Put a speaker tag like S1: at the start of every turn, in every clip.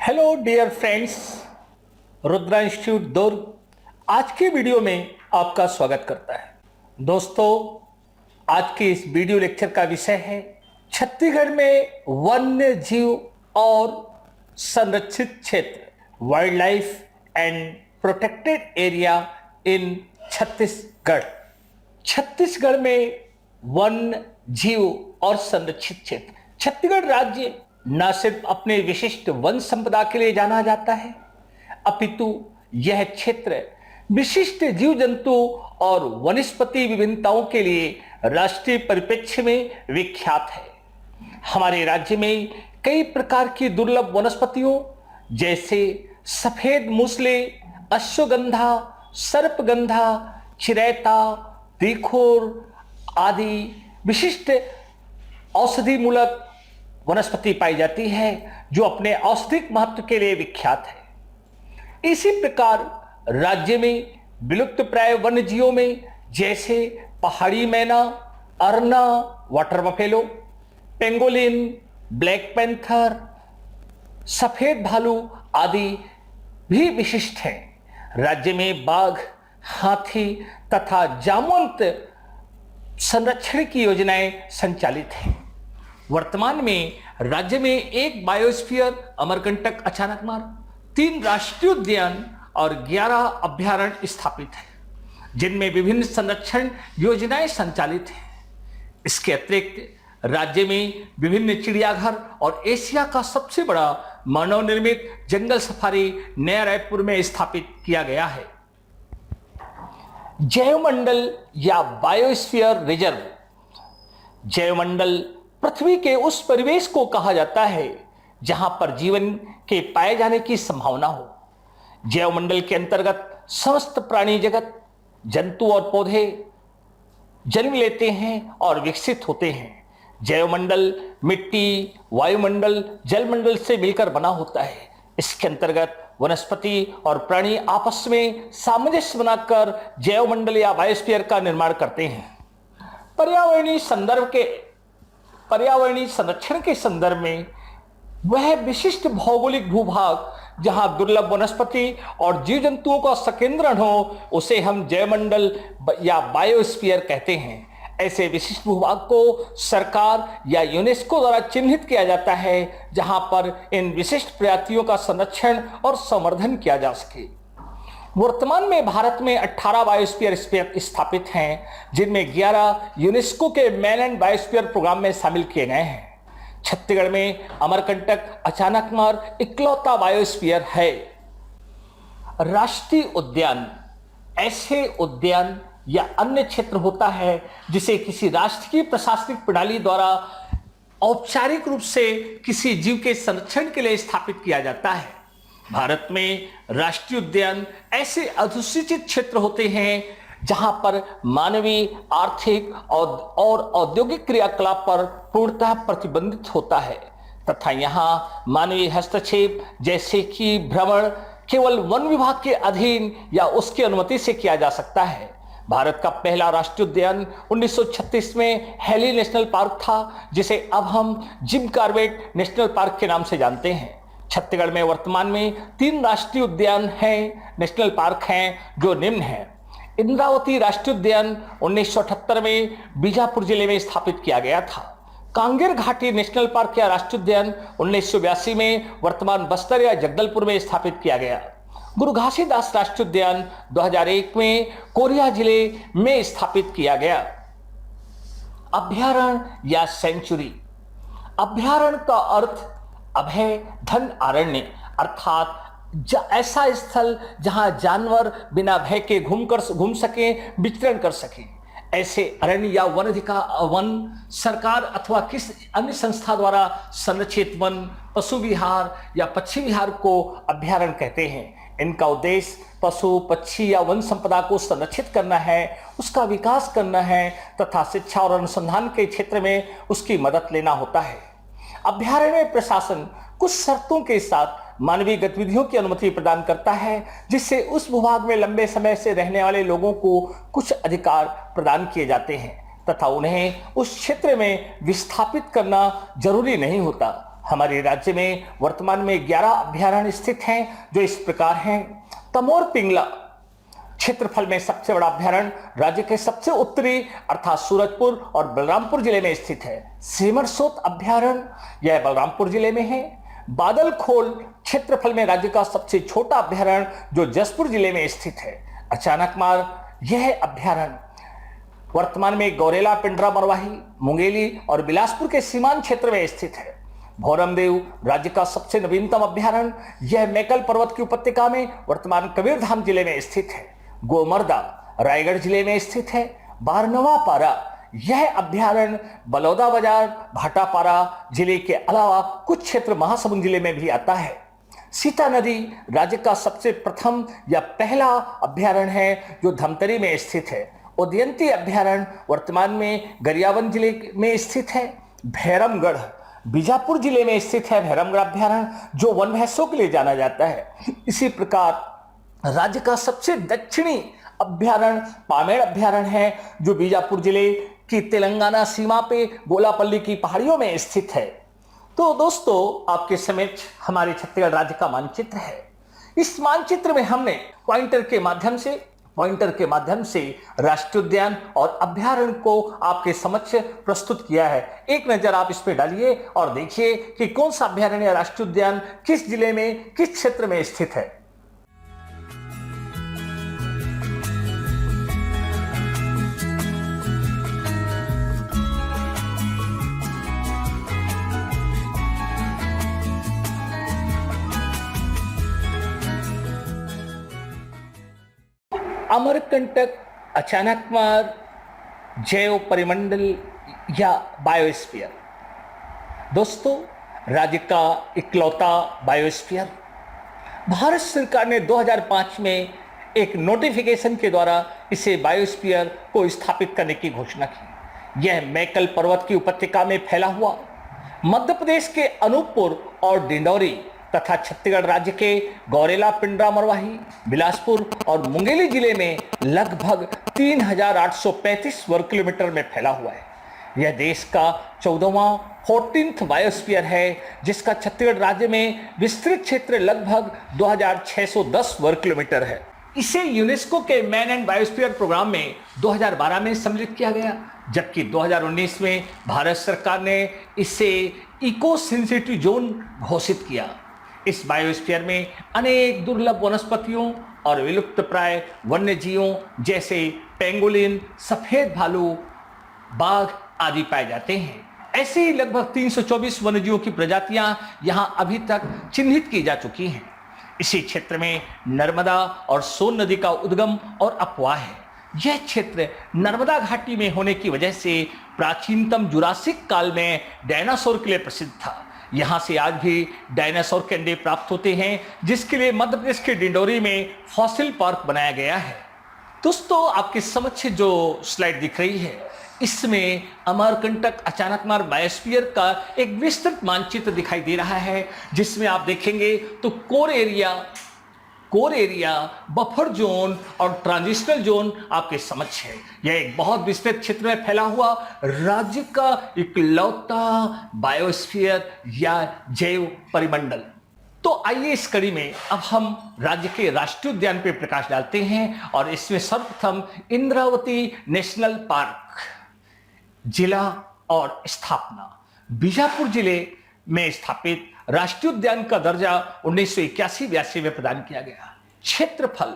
S1: Hello dear friends, Rudra institute Durg आज के video में आपका स्वागत करता है। दोस्तों, आज के इस वीडियो लेक्चर का विषय है छत्तीसगढ़ में वन्य जीव और संरक्षित क्षेत्र, wild life and protected area in Chhattisgarh. Chhattisgarh में वन्य जीव और संरक्षित क्षेत्र। छत्तीसगढ़ राज्य न सिर्फ अपने विशिष्ट वन संपदा के लिए जाना जाता है, अपितु यह क्षेत्र विशिष्ट जीव जंतु और वनस्पति विभिन्नताओं के लिए राष्ट्रीय परिप्रेक्ष्य में विख्यात है। हमारे राज्य में कई प्रकार की दुर्लभ वनस्पतियों जैसे सफेद मूसले, अश्वगंधा, सर्पगंधा, चिरैता, तिखुर आदि विशिष्ट औषधि मूलक वनस्पति पाई जाती है जो अपने औषधिक महत्व के लिए विख्यात है। इसी प्रकार राज्य में विलुप्त प्राय वन्य जीवों में जैसे पहाड़ी मैना, अरना, water buffalo, pangolin, black panther, सफेद भालू आदि भी विशिष्ट हैं। राज्य में बाघ, हाथी तथा जामवंत संरक्षण की योजनाएं संचालित हैं। वर्तमान में राज्य में एक बायोस्फीयर अमरकंटक अचानकमार, 3 राष्ट्रीय उद्यान और 11 अभ्यारण्य स्थापित हैं, जिनमें विभिन्न संरक्षण योजनाएं संचालित हैं। इसके अतिरिक्त राज्य में विभिन्न चिड़ियाघर और एशिया का सबसे बड़ा मानव निर्मित जंगल सफारी नया रायपुर में स्थापित किया गया है। जैवमंडल या बायोस्फीयर रिजर्व। जैवमंडल पृथ्वी के उस परिवेश को कहा जाता है जहां पर जीवन के पाए जाने की संभावना हो। जैवमंडल के अंतर्गत समस्त प्राणी जगत, जंतु और पौधे जन्म लेते हैं और विकसित होते हैं। जैवमंडल मिट्टी, वायुमंडल, जलमंडल से मिलकर बना होता है। इसके अंतर्गत वनस्पति और प्राणी आपस में सामंजस्य बनाकर जैवमंडल या बायोस्फीयर का निर्माण करते हैं। पर्यावरणीय संरक्षण के संदर्भ में वह विशिष्ट भौगोलिक भूभाग जहां दुर्लभ वनस्पति और जीव जंतुओं का संकेंद्रण हो उसे हम जैवमंडल या बायोस्फीयर कहते हैं। ऐसे विशिष्ट भूभाग को सरकार या यूनेस्को द्वारा चिन्हित किया जाता है जहां पर इन विशिष्ट प्रजातियों का संरक्षण और संवर्धन किया जा सके। वर्तमान में भारत में 18 बायोस्फीयर स्थापित हैं, जिनमें 11 यूनेस्को के मैनलैंड बायोस्फीयर प्रोग्राम में शामिल किए गए हैं। छत्तीसगढ़ में अमरकंटक अचानकमार इकलौता बायोस्फीयर है। राष्ट्रीय उद्यान ऐसे उद्यान या अन्य क्षेत्र होता है जिसे किसी राष्ट्र की प्रशासनिक प्रणाली द्वारा औपचारिक रूप से किसी जीव के संरक्षण के लिए स्थापित किया जाता है। भारत में राष्ट्रीय उद्यान ऐसे अधिसूचित क्षेत्र होते हैं जहां पर मानवीय, आर्थिक और औद्योगिक क्रियाकलाप पर पूर्णतः प्रतिबंधित होता है तथा यहां मानवीय हस्तक्षेप जैसे कि भ्रमण केवल वन विभाग के अधीन या उसकी अनुमति से किया जा सकता है। भारत का पहला राष्ट्रीय उद्यान 1936 में हैली नेशनल पार्क था, जिसे अब हम जिम कॉर्बेट नेशनल पार्क के नाम से जानते हैं। छत्तीसगढ़ में वर्तमान में 3 राष्ट्रीय उद्यान हैं, नेशनल पार्क हैं, जो निम्न हैं। इंद्रावती राष्ट्रीय उद्यान 1978 में बीजापुर जिले में स्थापित किया गया था। कांगेर घाटी नेशनल पार्क या राष्ट्रीय उद्यान 1982 में वर्तमान बस्तर या जगदलपुर में स्थापित किया गया। गुरु घासीदास राष्ट्रीय उद्यान 2001 में कोरिया जिले में स्थापित किया गया। अभ्यारण्य या सेंचुरी। अभ्यारण्य का अर्थ अभय धन अरण्य अर्थात ऐसा स्थल जहां जानवर बिना भय के घूम सकें, विचरण कर सकें। ऐसे अरण्य या वन सरकार अथवा किसी अन्य संस्था द्वारा संरक्षित वन, पशु विहार या पक्षी विहार को अभ्यारण्य कहते हैं। इनका उद्देश्य पशु, पक्षी या वन संपदा को संरक्षित करना है, उसका विकास करना है तथा शिक्षा और अनुसंधान के क्षेत्र में उसकी मदद लेना होता है। अभ्यारण्य में प्रशासन कुछ शर्तों के साथ मानवीय गतिविधियों की अनुमति प्रदान करता है, जिससे उस भूभाग में लंबे समय से रहने वाले लोगों को कुछ अधिकार प्रदान किए जाते हैं तथा उन्हें उस क्षेत्र में विस्थापित करना जरूरी नहीं होता। हमारे राज्य में वर्तमान में 11 अभ्यारण्य स्थित हैं, जो इस प्रकार हैं। तमोर पिंगला क्षेत्रफल में सबसे बड़ा अभ्यारण्य राज्य के सबसे उत्तरी अर्थात सूरजपुर और बलरामपुर जिले में स्थित है। सेमरसोत अभ्यारण्य यह बलरामपुर जिले में है। बादल खोल क्षेत्रफल में राज्य का सबसे छोटा अभ्यारण्य जो जसपुर जिले में स्थित है। अचानकमार यह अभ्यारण्य वर्तमान में गौरेला, पिंडरा, मरवाही, मुंगेली और बिलासपुर के सीमांत क्षेत्र में स्थित है। भौरमदेव राज्य का सबसे नवीनतम अभ्यारण्य यह मैकल पर्वत की उपत्यका में वर्तमान कबीरधाम जिले में स्थित है। गोमर्दा रायगढ़ जिले में स्थित है। बारनवा पारा यह अभ्यारण्य बलौदा बाजार, भाटापारा जिले के अलावा कुछ क्षेत्र महासमुंद जिले में भी आता है। सीता नदी राज्य का सबसे प्रथम या पहला अभ्यारण्य है जो धमतरी में स्थित है। उदयंती अभ्यारण्य वर्तमान में गरियाबंद जिले में स्थित है। भैरमगढ़ बीजापुर जिले में स्थित है। भैरमगढ़ अभ्यारण्य जो वन भैंसों के लिए जाना जाता है। इसी प्रकार राज्य का सबसे दक्षिणी अभ्यारण्य पामेड़ अभ्यारण्य है जो बीजापुर जिले की तेलंगाना सीमा पे बोलापल्ली की पहाड़ियों में स्थित है। तो दोस्तों, आपके समक्ष हमारे छत्तीसगढ़ राज्य का मानचित्र है। इस मानचित्र में हमने पॉइंटर के माध्यम से राष्ट्रीय उद्यान और अभ्यारण्य को आपके समक्ष प्रस्तुत किया है। एक नजर आप इस पे डालिए और देखिए कि कौन सा अभ्यारण्य या राष्ट्रीय उद्यान किस जिले में, किस क्षेत्र में स्थित है। अमरकंटक, अचानकमार, जैव परिमंडल या बायोस्फीयर। दोस्तों, राज्य का इकलौता बायोस्फीयर भारत सरकार ने 2005 में एक नोटिफिकेशन के द्वारा इसे बायोस्फीयर को स्थापित करने की घोषणा की। यह मैकल पर्वत की उपत्यका में फैला हुआ मध्य प्रदेश के अनूपपुर और डिंडौरी तथा छत्तीसगढ़ राज्य के गौरेला, पिंडरा, मरवाही, बिलासपुर और मुंगेली जिले में लगभग 3835 वर्ग किलोमीटर में फैला हुआ है। यह देश का 14वां बायोस्फीयर है, जिसका छत्तीसगढ़ राज्य में विस्तृत क्षेत्र लगभग 2610 वर्ग किलोमीटर है। इसे यूनेस्को के मैन एंड बायोस्फीयर प्रोग्राम में 2012 में सम्मिलित किया गया, जबकि 2019 में भारत सरकार ने इसे इको सेंसिटिव जोन घोषित किया। इस बायोस्फीयर में अनेक दुर्लभ वनस्पतियों और विलुप्त प्राय वन्य जीवों जैसे पेंगोलिन, सफेद भालू, बाघ आदि पाए जाते हैं। ऐसे ही लगभग 324 वन्यजीवों की प्रजातियां यहां अभी तक चिन्हित की जा चुकी हैं। इसी क्षेत्र में नर्मदा और सोन नदी का उद्गम और अपवाह है। यह क्षेत्र नर्मदा घाटी में होने की वजह से प्राचीनतम जुरासिक काल में डायनासोर के लिए प्रसिद्ध था। यहां से आज भी डायनासोर के अंडे प्राप्त होते हैं, जिसके लिए मध्य प्रदेश के डिंडोरी में फॉसिल पार्क बनाया गया है। दोस्तों, आपके समक्ष जो स्लाइड दिख रही है, इसमें अमरकंटक अचानकमार बायोस्फीयर का एक विस्तृत मानचित्र दिखाई दे रहा है, जिसमें आप देखेंगे तो कोर एरिया, बफर जोन और ट्रांजिशनल जोन आपके समक्ष है। यह एक बहुत विस्तृत क्षेत्र में फैला हुआ राज्य का इकलौता बायोस्फीयर या जैव परिमंडल। तो आइए इस कड़ी में अब हम राज्य के राष्ट्रीय उद्यान पर प्रकाश डालते हैं और इसमें सर्वप्रथम इंद्रावती नेशनल पार्क जिला और स्थापना। बीजापुर जिले में स्थापित राष्ट्रीय उद्यान का दर्जा 1981-82 में प्रदान किया गया। क्षेत्रफल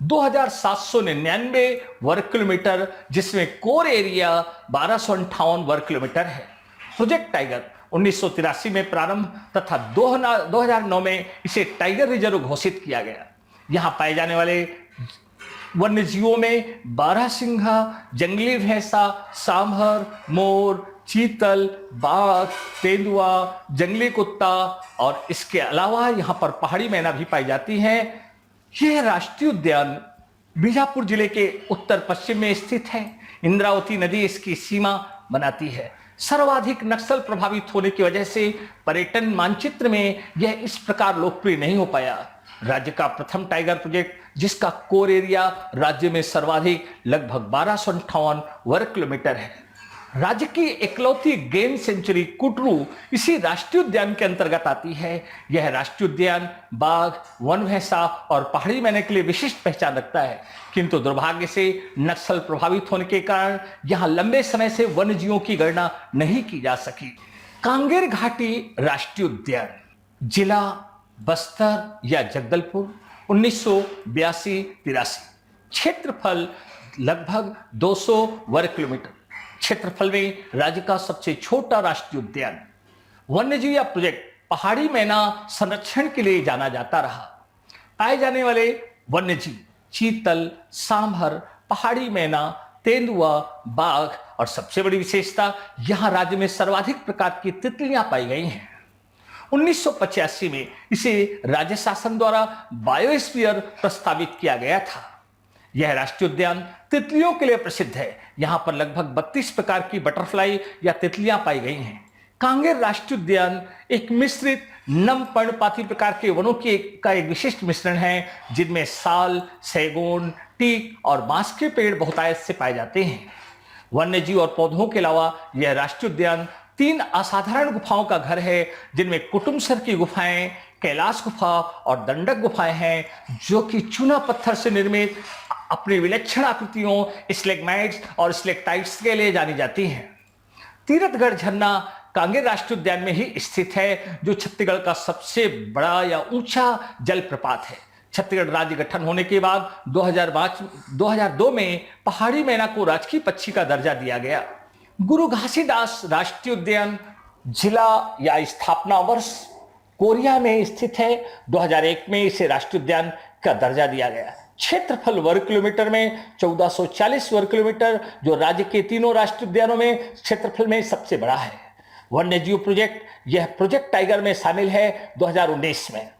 S1: 2799 वर्ग किलोमीटर, जिसमें कोर एरिया 1258 वर्ग किलोमीटर है। प्रोजेक्ट टाइगर 1983 में प्रारंभ तथा 2009 में इसे टाइगर रिजर्व घोषित किया गया। यहां पाए जाने वाले वन्य जीवों में बारहसिंघा, जंगली भैंसा, सांभर, मोर, चीतल, बाघ, तेंदुआ, जंगली कुत्ता और इसके अलावा यहां पर पहाड़ी मैना भी पाई जाती हैं। यह राष्ट्रीय उद्यान बीजापुर जिले के उत्तर पश्चिम में स्थित है। इंद्रावती नदी इसकी सीमा बनाती है। सर्वाधिक नक्सल प्रभावित होने की वजह से पर्यटन मानचित्र में यह इस प्रकार लोकप्रिय नहीं हो पाया। राज्य का प्रथम टाइगर प्रोजेक्ट, जिसका कोर एरिया राज्य में सर्वाधिक लगभग 1258 वर्ग किलोमीटर है। राज्य की इकलौती गेम सेंचुरी कुटरू इसी राष्ट्रीय उद्यान के अंतर्गत आती है। यह राष्ट्रीय उद्यान बाघ, वन भैंसा और पहाड़ी मैना के लिए विशिष्ट पहचान रखता है, किंतु दुर्भाग्य से नक्सल प्रभावित होने के कारण यहां लंबे समय से वन्य जीवों की गणना नहीं की जा सकी। कांगेर घाटी राष्ट्रीय उद्यान, जिला बस्तर या जगदलपुर, 1982-83। क्षेत्रफल लगभग 200 वर्ग किलोमीटर। क्षेत्रफल में राज्य का सबसे छोटा राष्ट्रीय उद्यान। वन्यजीव या प्रोजेक्ट पहाड़ी मैना संरक्षण के लिए जाना जाता रहा। पाए जाने वाले वन्यजीव चीतल, सांभर, पहाड़ी मैना, तेंदुआ, बाघ और सबसे बड़ी विशेषता यहां राज्य में सर्वाधिक प्रकार की तितलियां पाई गई हैं। 1985 में इसे राज्य शासन द्वारा बायोस्फीयर प्रस्तावित किया गया था। यह राष्ट्रीय उद्यान तितलियों के लिए प्रसिद्ध है। यहां पर लगभग 32 प्रकार की बटरफ्लाई या तितलियां पाई गई हैं। कांगेर राष्ट्रीय उद्यान एक मिश्रित नम पर्णपाती प्रकार के वनों का एक विशिष्ट मिश्रण है, जिनमें साल, सैगोन, टीक और बांस के पेड़ बहुतायत से पाए जाते हैं। वन्यजीव और पौधों के अलावा यह राष्ट्रीय उद्यान 3 असाधारण गुफाओं का घर है, जिनमें कुटुमसर की गुफाएं, कैलाश गुफा और दंडक गुफाएं हैं, जो कि चूना पत्थर से निर्मित अपनी विलक्षण आकृतियों, स्लेगमाइट्स और स्लेक्टाइट्स के लिए जानी जाती हैं। तीरथगढ़ झरना कांगेर राष्ट्रीय उद्यान में ही स्थित है, जो छत्तीसगढ़ का सबसे बड़ा या ऊंचा जलप्रपात है। छत्तीसगढ़ राज्य गठन होने के बाद 2002 में पहाड़ी मैना को राजकीय पक्षी का दर्जा दिया गया। गुरु घासीदास राष्ट्रीय उद्यान, जिला या स्थापना वर्ष कोरिया में स्थित है। 2001 में इसे राष्ट्रीय उद्यान का दर्जा दिया गया। क्षेत्रफल वर्ग किलोमीटर में 1440 वर्ग किलोमीटर, जो राज्य के तीनों राष्ट्रीय उद्यानों में क्षेत्रफल में सबसे बड़ा है। वन्यजीव प्रोजेक्ट, यह प्रोजेक्ट टाइगर में शामिल है। 2019 में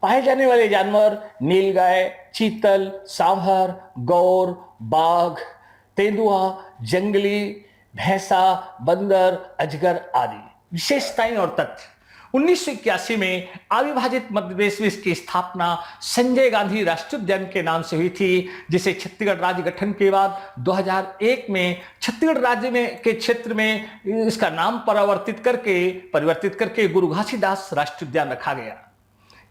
S1: पाए जाने वाले जानवर नीलगाय, चीतल, सांभर, गौर, बाघ, तेंदुआ, जंगली भैंसा, बंदर, अजगर आदि। विशेषताएं और तथ्य: 1981 में अविभाजित मध्य प्रदेश में इसकी स्थापना संजय गांधी राष्ट्रीय उद्यान के नाम से हुई थी, जिसे छत्तीसगढ़ राज्य गठन के बाद 2001 में छत्तीसगढ़ राज्य में के क्षेत्र में इसका नाम परिवर्तित करके गुरु घासीदास राष्ट्रीय उद्यान रखा गया।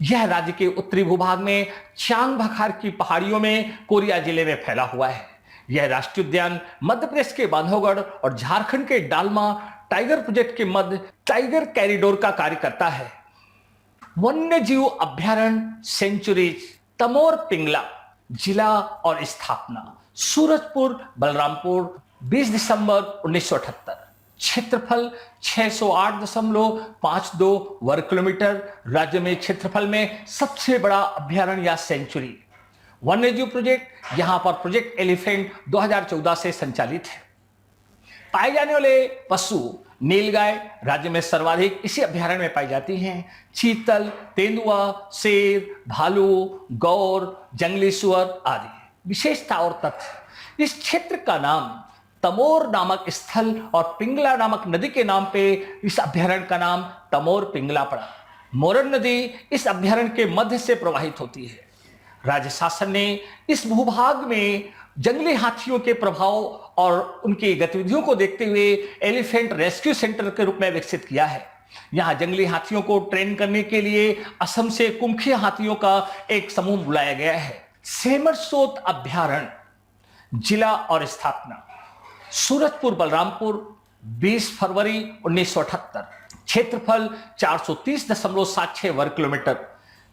S1: यह राज्य के उत्तरी भूभाग में चांग बखार की पहाड़ियों में कोरिया जिले में फैला हुआ है। यह राष्ट्रीय उद्यान मध्य प्रदेश के बांधवगढ़ और झारखंड के डालमा टाइगर प्रोजेक्ट के मध्य टाइगर कॉरिडोर का कार्य करता है। वन्यजीव अभ्यारण्य सेंचुरीज तमोर पिंगला, जिला और स्थापना सूरजपुर बलरामपुर, 20 दिसंबर 1978। क्षेत्रफल 608.52 वर्ग किलोमीटर। राज्य में क्षेत्रफल में सबसे बड़ा अभ्यारण्य या सेंचुरी। वन्यजीव प्रोजेक्ट, यहां पर प्रोजेक्ट एलिफेंट 2014 से संचालित है। पाए जाने वाले पशु नीलगाय राज्य में सर्वाधिक इसी अभ्यारण्य में पाई जाती हैं। चीतल, तेंदुआ, शेर, भालू, गौर, जंगली सुअर आदि। विशेषता और तथ्य: इस क्षेत्र का नाम तमोर नामक स्थल और पिंगला नामक नदी के नाम पे इस अभ्यारण्य का नाम तमोर पिंगला पड़ा। मोरन नदी इस अभ्यारण्य के मध्य से प्रवाहित होती है। राज्य शासन ने इस भूभाग में जंगली हाथियों के प्रभाव और उनकी गतिविधियों को देखते हुए एलिफेंट रेस्क्यू सेंटर के रूप में विकसित किया है। यहां जंगली हाथियों को ट्रेन करने के लिए असम से कुमखी हाथियों का एक समूह बुलाया गया है। सेमरसोत अभ्यारण्य, जिला और स्थापना सूरजपुर बलरामपुर, 20 फरवरी 1978। क्षेत्रफल 430.76 वर्ग किलोमीटर।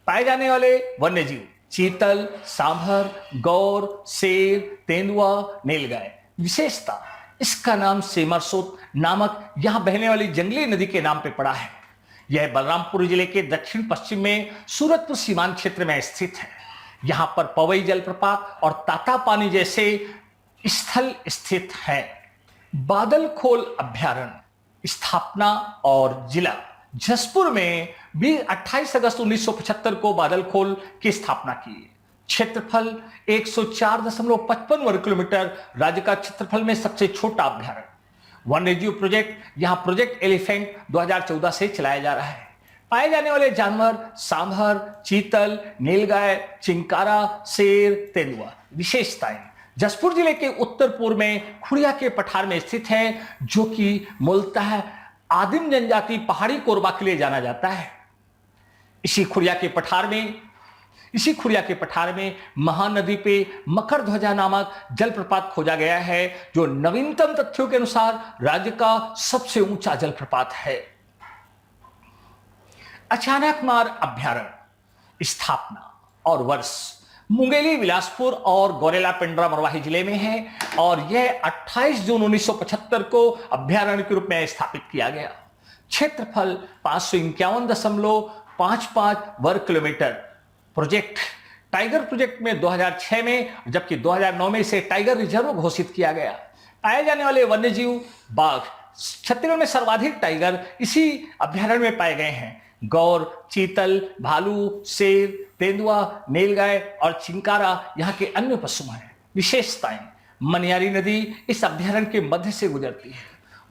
S1: पाए जाने वाले वन्यजीव चीतल, सांभर, गौर, शेर, तेंदुआ, नीलगाय। विशेषता: इसका नाम सेमरसोत नामक यहां बहने वाली जंगली नदी के नाम पे पड़ा है। यह बलरामपुर जिले के दक्षिण पश्चिम में सूरजपुर सीमांत क्षेत्र में स्थित है। यहां पर पवई जलप्रपात और ताता पानी जैसे स्थल स्थित है। बादलखोल अभ्यारण्य, स्थापना और जिला जसपुर में 28 अगस्त 1975 को बादलखोल की स्थापना की। क्षेत्रफल 104.55 वर्ग किलोमीटर। राज्य का क्षेत्रफल में सबसे छोटा अभ्यारण्य। वन्यजीव प्रोजेक्ट, यहां प्रोजेक्ट एलिफेंट 2014 से चलाया जा रहा है। पाए जाने वाले जानवर सांभर, चीतल, नीलगाय, चिंकारा, शेर, तेंदुआ। विशेषताएं: जसपुर जिले के उत्तर पूर्व में खुड़िया के पठार में स्थित है, जो कि मूलतः आदिम जनजाति पहाड़ी कोरबा के लिए जाना जाता है। इसी खुड़िया के पठार में महानदी पे मकर ध्वजा नामक जलप्रपात खोजा गया है, जो नवीनतम तथ्यों के अनुसार राज्य का सबसे ऊंचा जलप्रपात है। अचानकमार अभ्यारण्य स्थापना और वर्ष मुंगेली, बिलासपुर और गौरेला पेंड्रा मरवाही जिले में है और यह 28 जून 1975 को अभ्यारण्य के रूप में स्थापित किया गया। क्षेत्रफल 551.55 वर्ग किलोमीटर। प्रोजेक्ट टाइगर प्रोजेक्ट में 2006 में, जबकि 2009 में इसे टाइगर रिजर्व घोषित किया गया। पाए जाने वाले वन्यजीव बाघ, छत्तीसगढ़ में सर्वाधिक टाइगर इसी अभ्यारण्य में पाए गए हैं। गौर, चीतल, भालू, शेर, तेंदुआ, नीलगाय और चिंकारा यहाँ के अन्य पशु हैं। विशेषताएं: मनियारी नदी इस अभ्यारण्य के मध्य से गुजरती है।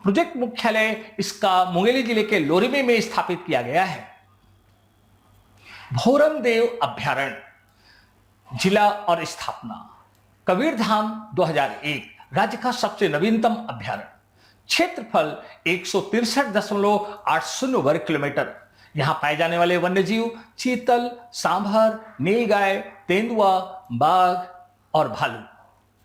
S1: प्रोजेक्ट मुख्यालय इसका मुंगेली जिले के लोरिमे में स्थापित किया गया है। भोरमदेव अभ्यारण्य, जिला और स्थापना कबीरधाम 2001, राज्य का सबसे नवीनतम अभ्यारण्य। क्षेत्रफल 163.80 वर्ग किलोमीटर। यहां पाए जाने वाले वन्यजीव चीतल, सांभर, नीलगाय, तेंदुआ, बाघ और भालू।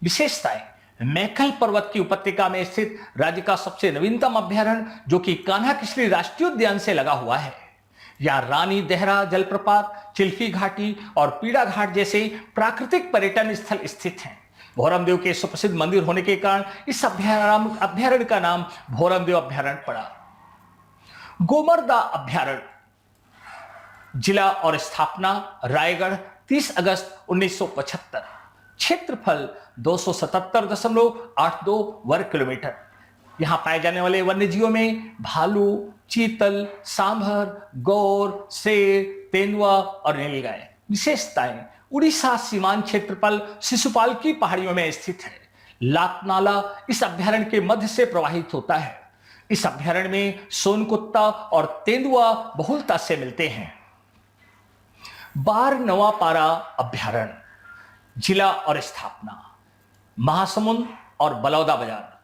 S1: विशेषताएं: मैकल पर्वत की उपत्यका में स्थित राज्य का सबसे नवीनतम अभ्यारण्य, जो कि कान्हा किसली राष्ट्रीय उद्यान से लगा हुआ है। यहां रानी देहरा जलप्रपात, चिल्फी घाटी और पीड़ा घाट जैसे प्राकृतिक पर्यटन स्थल स्थित हैं। भोरमदेव के सुप्रसिद्ध मंदिर होने के कारण इस अभ्यारण्य का नाम भोरमदेव अभ्यारण्य पड़ा। गोमर्दा अभ्यारण्य, जिला और स्थापना रायगढ़, 30 अगस्त 1975। क्षेत्रफल 277.82 वर्ग किलोमीटर। यहां पाए जाने वाले वन्यजीवों में भालू, चीतल, सांभर, गौर, शेर, तेंदुआ और नीलगाय। विशेषताएं: उड़ीसा सीमांत क्षेत्रफल शिशुपाल की पहाड़ियों में स्थित है। लातनाला इस अभ्यारण्य के मध्य से प्रवाहित होता है। इस अभ्यारण्य में सोनकुत्ता और तेंदुआ बहुलता से मिलते हैं। बारनवापारा अभ्यारण्य, जिला और स्थापना महासमुंद और बलौदाबाजार।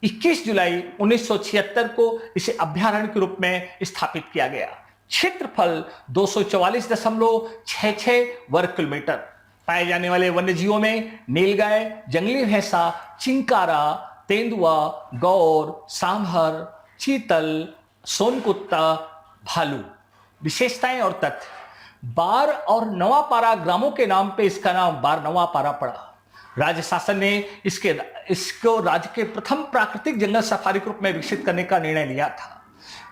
S1: 21 जुलाई 1976 को इसे अभ्यारण्य के रूप में स्थापित किया गया। क्षेत्रफल 244.66 वर्ग किलोमीटर। पाए जाने वाले वन्यजीवों में नीलगाय, जंगली भैंसा, चिंकारा, तेंदुआ, गौर, सांभर, चीतल, सोनकुत्ता, भालू। विशेषताएं और तथ्य: बार और नवापारा ग्रामों के नाम पे इसका नाम बार नवापारा पड़ा। राज्य शासन ने इसको राज्य के प्रथम प्राकृतिक जंगल सफारी के रूप में विकसित करने का निर्णय लिया था।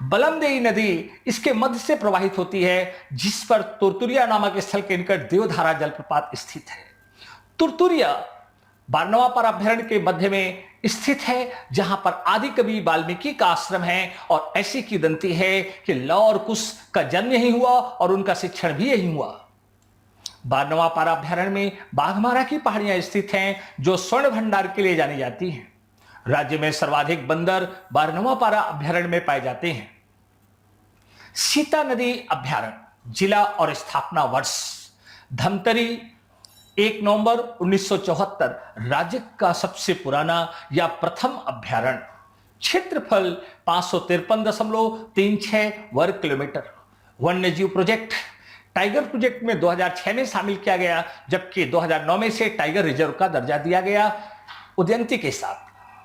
S1: बलमदेई नदी इसके मध्य से प्रवाहित होती है, जिस पर तुरतुरिया नामक स्थल के निकट देवधारा जलप्रपात स्थित है। तुरतुरिया बारनवापारा अभ्यारण्य के मध्य में स्थित है, जहां पर आदि कवि वाल्मीकि का आश्रम है और ऐसी किंवदंती है कि लव और कुश का जन्म यही हुआ और उनका शिक्षण भी यही हुआ। बारनवापारा अभ्यारण्य में बाघमारा की पहाड़ियां स्थित हैं, जो स्वर्ण भंडार के लिए जानी जाती हैं। राज्य में सर्वाधिक बंदर बारनवापारा अभ्यारण्य में पाए जाते हैं। सीता नदी अभ्यारण्य, जिला और स्थापना वर्ष धमतरी, 1 नवंबर 1974, राज्य का सबसे पुराना या प्रथम अभ्यारण्य। क्षेत्रफल 553.36 वर्ग किलोमीटर। वन्यजीव प्रोजेक्ट टाइगर प्रोजेक्ट में 2006 में शामिल किया गया, जबकि 2009 में से टाइगर रिजर्व का दर्जा दिया गया। उदयंती के साथ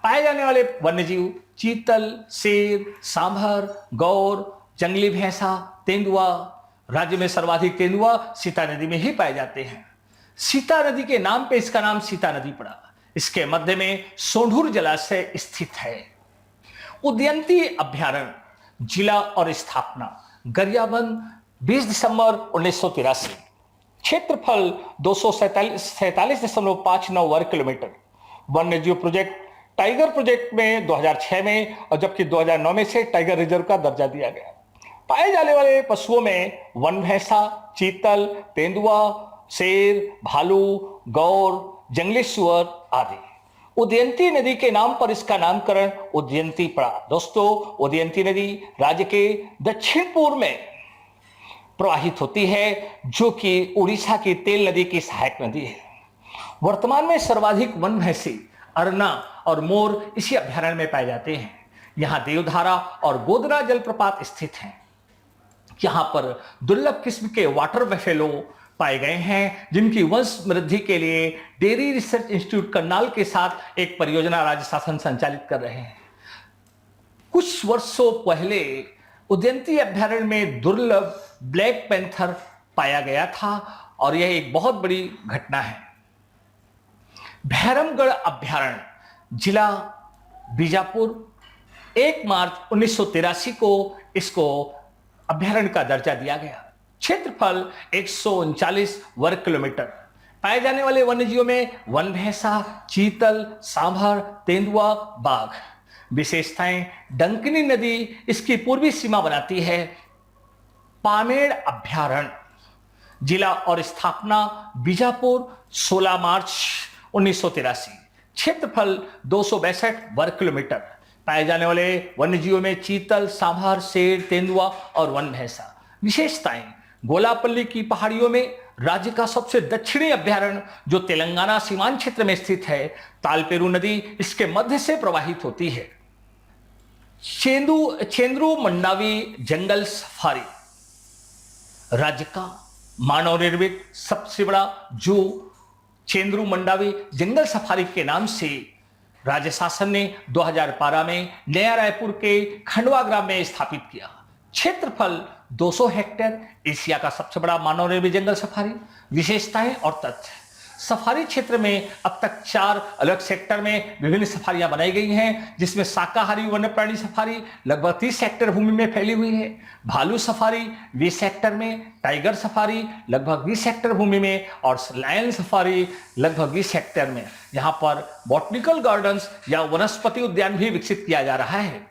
S1: पाए जाने वाले वन्यजीव चीतल, शेर, सांभर, गौर, जंगली भैंसा, तेंदुआ। राज्य में सर्वाधिक तेंदुआ सीता नदी में ही पाए जाते हैं। सीता नदी के नाम पे इसका नाम सीता नदी पड़ा। इसके मध्य में सोंढूर जलाशय स्थित है। उदयंती अभ्यारण्य, जिला और स्थापना गरियाबंद, 20 दिसंबर 1983। क्षेत्रफल 247.59 वर्ग किलोमीटर। वन्यजीव प्रोजेक्ट टाइगर प्रोजेक्ट में 2006 में और जबकि 2009 में से टाइगर रिजर्व का दर्जा दिया गया। पाए जाने वाले पशुओं में वन भैंसा, चीतल, तेंदुआ, शेर, भालू, गौर, जंगली सुअर आदि। उदयंती नदी के नाम पर इसका नामकरण उदयंती पड़ा। दोस्तों, उदयंती नदी राज्य के दक्षिण पूर्व में प्रवाहित होती है, जो कि उड़ीसा की तेल नदी की सहायक नदी है। वर्तमान में सर्वाधिक वन भैंसी, अरना और मोर इसी अभ्यारण्य में पाए जाते हैं। यहाँ देवधारा और गोदरा जलप्रपात स्थित हैं। यहाँ पर दुर्लभ किस्म के वाटर बफेलो पाए गए हैं, जिनकी वंश वृद्धि के लिए डेयरी रिसर्च इंस्टीट्यूट करनाल के साथ एक परियोजना राज्य शासन संचालित कर रहे हैं। कुछ वर्षों पहले उदयंती अभ्यारण्य में दुर्लभ ब्लैक पैंथर पाया गया था और यह एक बहुत बड़ी घटना है। भैरमगढ़ अभ्यारण्य, जिला बीजापुर, 1 मार्च 1983 को इसको अभ्यारण्य का दर्जा दिया गया। क्षेत्रफल 139 वर्ग किलोमीटर। पाए जाने वाले वन्यजीवों में वन भैंसा, चीतल, सांभर, तेंदुआ, बाघ। विशेषताएं, डंकिनी नदी इसकी पूर्वी सीमा बनाती है। पामेड़ अभ्यारण्य, जिला और स्थापना बीजापुर, 16 मार्च 1983। क्षेत्रफल 262 वर्ग किलोमीटर। पाए जाने वाले वन्यजीवों में चीतल, सांभर, शेर, तेंदुआ और वन भैंसा। विशेषताएं, गोलापल्ली की पहाड़ियों में राज्य का सबसे दक्षिणी अभ्यारण्य जो तेलंगाना सीमांत क्षेत्र में स्थित है। तालपेरू नदी इसके मध्य से प्रवाहित होती है। चेंद्रू मंडावी जंगल सफारी, राज्य का मानव निर्मित सबसे बड़ा जू चेंद्रू मंडावी जंगल सफारी के नाम से राज्य शासन ने 2012 में नया रायपुर के खंडवा ग्राम में स्थापित किया। क्षेत्रफल 200 हेक्टेयर, एशिया का सबसे बड़ा मानव निर्मित जंगल सफारी। विशेषताएं और तथ्य, सफारी क्षेत्र में अब तक 4 अलग सेक्टर में विभिन्न सफारियां बनाई गई हैं, जिसमें शाकाहारी वन्य प्राणी सफारी लगभग 30 हेक्टेयर भूमि में फैली हुई है, भालू सफारी 20 हेक्टेयर में, टाइगर सफारी लगभग 20 हेक्टेयर भूमि में और लायन सफारी लगभग 20 हेक्टेयर में। यहां पर बॉटनिकल गार्डन्स या वनस्पति उद्यान भी विकसित किया जा रहा है।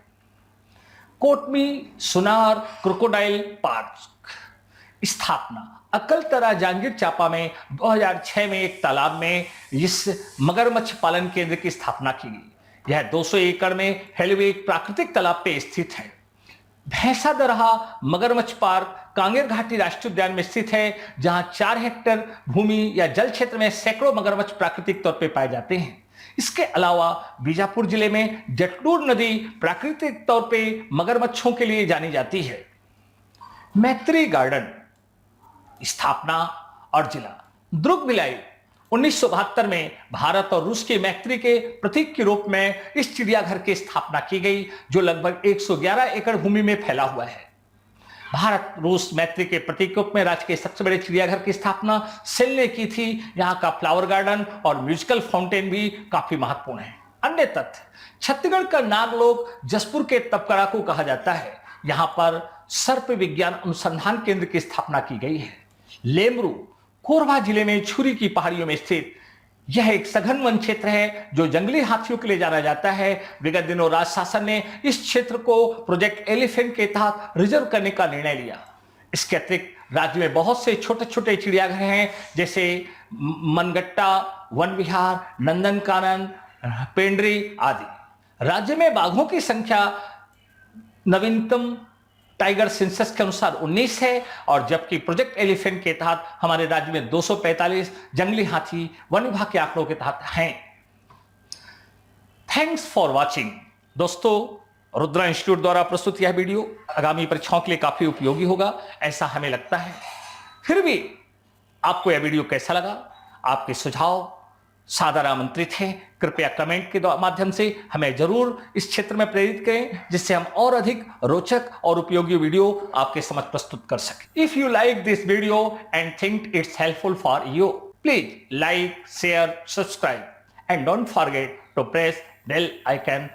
S1: कोटमी सुनार क्रोकोडाइल पार्क, स्थापना अकलतरा जांजगीर चांपा में 2006 में एक तालाब में इस मगरमच्छ पालन केंद्र की स्थापना की गई। यह 200 एकड़ में फैले हुए एक प्राकृतिक तालाब पे स्थित है। भैंसा दरहा मगरमच्छ पार्क कांगेर घाटी राष्ट्रीय उद्यान में स्थित है, जहां 4 हेक्टेयर भूमि या जल क्षेत्र में सैकड़ों मगरमच्छ प्राकृतिक तौर पर पाए जाते हैं। इसके अलावा बीजापुर जिले में जटलूर नदी प्राकृतिक तौर पे मगरमच्छों के लिए जानी जाती है। मैत्री गार्डन, स्थापना और जिला दुर्ग भिलाई 1972 में भारत और रूस के मैत्री के प्रतीक के रूप में इस चिड़ियाघर की स्थापना की गई, जो लगभग 111 एकड़ भूमि में फैला हुआ है। भारत रूस मैत्री के प्रतीक के रूप में राज्य के सबसे बड़े चिड़ियाघर की स्थापना सेल ने की थी। यहाँ का फ्लावर गार्डन और म्यूजिकल फाउंटेन भी काफी महत्वपूर्ण है। अन्य तथ्य, छत्तीसगढ़ का नागलोक जसपुर के तपकरा को कहा जाता है। यहाँ पर सर्प विज्ञान अनुसंधान केंद्र की स्थापना की गई है। लेमरू कोरबा जिले में छुरी की पहाड़ियों में स्थित यह एक सघन वन क्षेत्र है, जो जंगली हाथियों के लिए जाना जाता है। विगत दिनों राज्य शासन ने इस क्षेत्र को प्रोजेक्ट एलिफेंट के तहत रिजर्व करने का निर्णय लिया। इसके अतिरिक्त राज्य में बहुत से छोटे छोटे चिड़ियाघर हैं, जैसे मनगट्टा वन विहार, नंदनकानन, पेंड्री आदि। राज्य में बाघों की संख्या नवीनतम टाइगर सेंसस के अनुसार 19 है, और जबकि प्रोजेक्ट एलिफेंट के तहत हमारे राज्य में 245 जंगली हाथी वन विभाग के आंकड़ों के तहत हैं। Thanks for watching. दोस्तों, रुद्रा इंस्टीट्यूट द्वारा प्रस्तुत यह वीडियो आगामी परीक्षाओं के लिए काफी उपयोगी होगा, ऐसा हमें लगता है। फिर भी आपको यह वीडियो कैसा लगा, आपके सुझाव सादर आमंत्रित हैं। कृपया कमेंट के माध्यम से हमें जरूर इस क्षेत्र में प्रेरित करें, जिससे हम और अधिक रोचक और उपयोगी वीडियो आपके समक्ष प्रस्तुत कर सकें। If you like this video and think it's helpful for you, please like, share, subscribe and don't forget to press bell icon